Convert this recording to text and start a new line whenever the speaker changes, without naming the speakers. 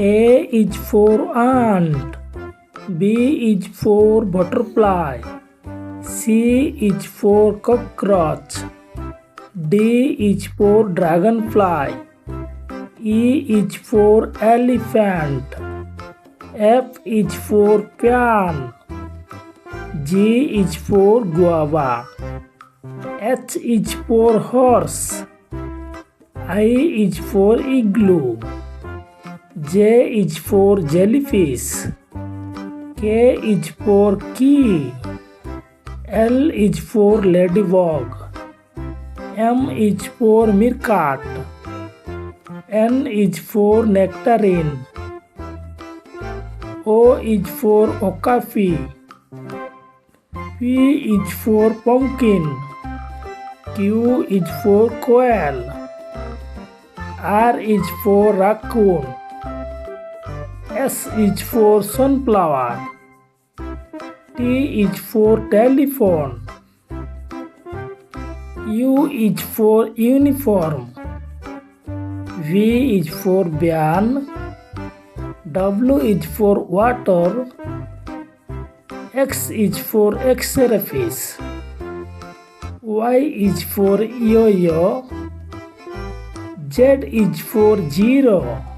A is for ant. B is for butterfly. C is for cockroach. D is for dragonfly. E is for elephant. F is for fan. G is for guava. H is for horse. I is for igloo. J is for jellyfish. K is for key. L is for ladybug. M is for meerkat. N is for nectarine. O is for okapi. P is for pumpkin. Q is for quail. R is for raccoon. S is for sunflower. T is for telephone. U is for uniform. V is for van. W is for water. X is for X-ray fish. Y is for yo-yo. Z is for zero.